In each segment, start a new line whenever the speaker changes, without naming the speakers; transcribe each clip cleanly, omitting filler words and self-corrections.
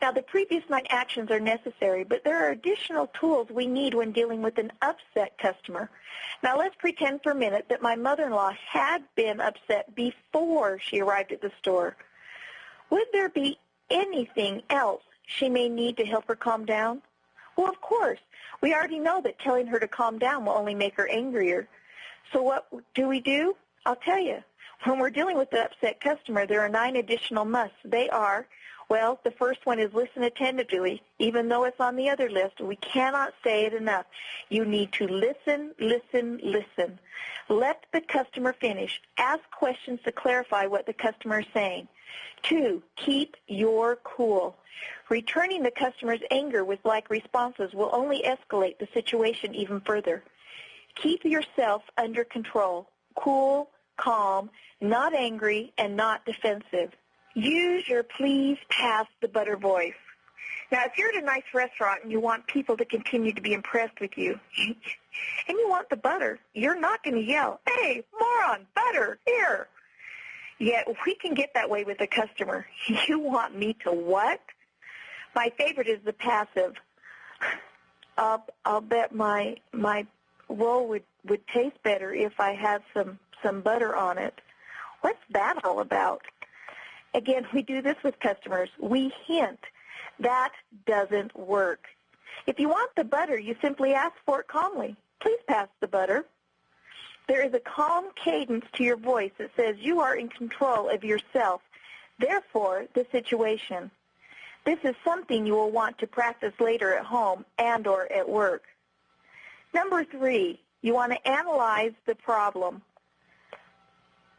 Now, the previous 9 actions are necessary, but there are additional tools we need when dealing with an upset customer. Now, let's pretend for a minute that my mother-in-law had been upset before she arrived at the store. Would there be anything else she may need to help her calm down? Well, of course. We already know that telling her to calm down will only make her angrier. So what do? I'll tell you. When we're dealing with the upset customer, there are 9 additional musts. They are, well, the first one is listen attentively. Even though it's on the other list, we cannot say it enough. You need to listen, listen, listen. Let the customer finish. Ask questions to clarify what the customer is saying. 2, keep your cool. Returning the customer's anger with like responses will only escalate the situation even further. Keep yourself under control. Cool, calm, not angry, and not defensive. Use your please pass the butter voice. Now, if you're at a nice restaurant and you want people to continue to be impressed with you, and you want the butter, you're not going to yell, "Hey, moron, butter, here." Yet we can get that way with a customer. "You want me to what?" My favorite is the passive. I'll bet my roll would taste better if I had some butter on it. What's that all about? Again, we do this with customers. We hint. That doesn't work. If you want the butter, you simply ask for it calmly. "Please pass the butter." There is a calm cadence to your voice that says you are in control of yourself, therefore the situation. This is something you will want to practice later at home and or at work. Number 3, you want to analyze the problem.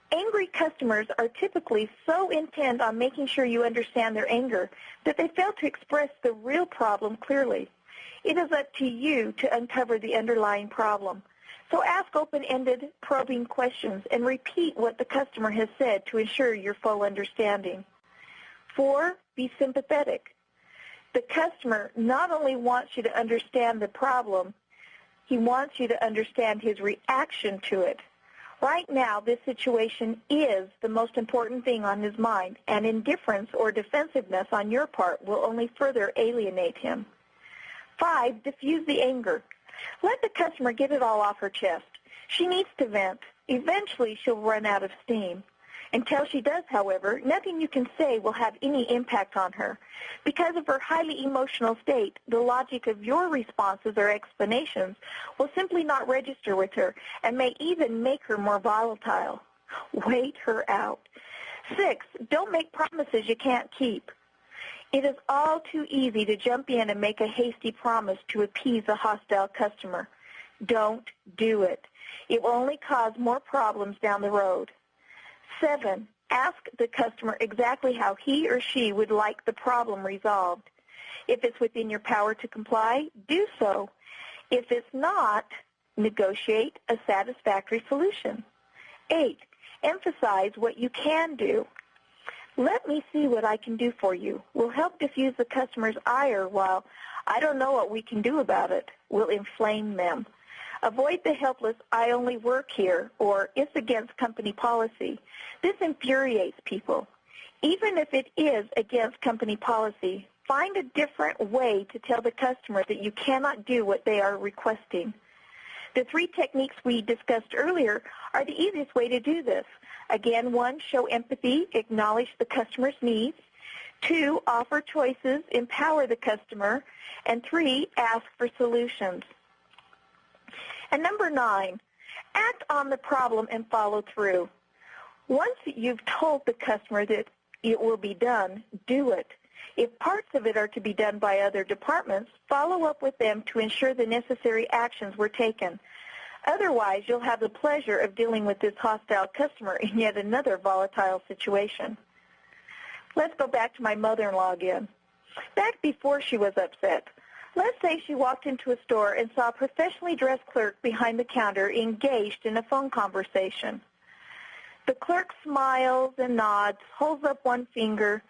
Angry customers are typically so intent on making sure you understand their anger that they fail to express the real problem clearly. It is up to you to uncover the underlying problem. So ask open-ended, probing questions and repeat what the customer has said to ensure your full understanding. 4, be sympathetic. The customer not only wants you to understand the problem, he wants you to understand his reaction to it. Right now, this situation is the most important thing on his mind, and indifference or defensiveness on your part will only further alienate him. 5, diffuse the anger. Let the customer get it all off her chest. She needs to vent. Eventually, she'll run out of steam. Until she does, however, nothing you can say will have any impact on her. Because of her highly emotional state, the logic of your responses or explanations will simply not register with her and may even make her more volatile. Wait her out. 6, don't make promises you can't keep. It is all too easy to jump in and make a hasty promise to appease a hostile customer. Don't do it. It will only cause more problems down the road. 7, ask the customer exactly how he or she would like the problem resolved. If it's within your power to comply, do so. If it's not, negotiate a satisfactory solution. 8, emphasize what you can do. "Let me see what I can do for you" will help diffuse the customer's ire, while "I don't know what we can do about it" will inflame them. Avoid the helpless "I only work here" or "it's against company policy." This infuriates people. Even if it is against company policy, find a different way to tell the customer that you cannot do what they are requesting. The 3 techniques we discussed earlier are the easiest way to do this. Again, 1, show empathy, acknowledge the customer's needs. 2, offer choices, empower the customer. And 3, ask for solutions. And number 9, act on the problem and follow through. Once you've told the customer that it will be done, do it. If parts of it are to be done by other departments, follow up with them to ensure the necessary actions were taken. Otherwise, you'll have the pleasure of dealing with this hostile customer in yet another volatile situation. Let's go back to my mother-in-law again. Back before she was upset, let's say she walked into a store and saw a professionally dressed clerk behind the counter engaged in a phone conversation. The clerk smiles and nods, holds up one finger,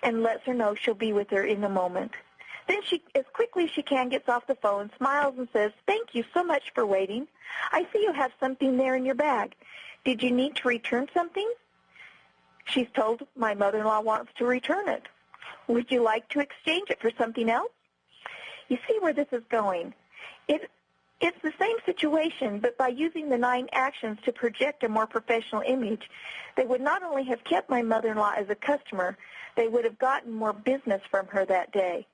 and lets her know she'll be with her in a moment. Then she, as quickly as she can, gets off the phone, smiles, and says, "Thank you so much for waiting. I see you have something there in your bag. Did you need to return something?" She's told my mother-in-law wants to return it. Would you like to exchange it for something else? You see where this is going. It's the same situation, but by using the 9 actions to project a more professional image, they would not only have kept my mother-in-law as a customer, they would have gotten more business from her that day.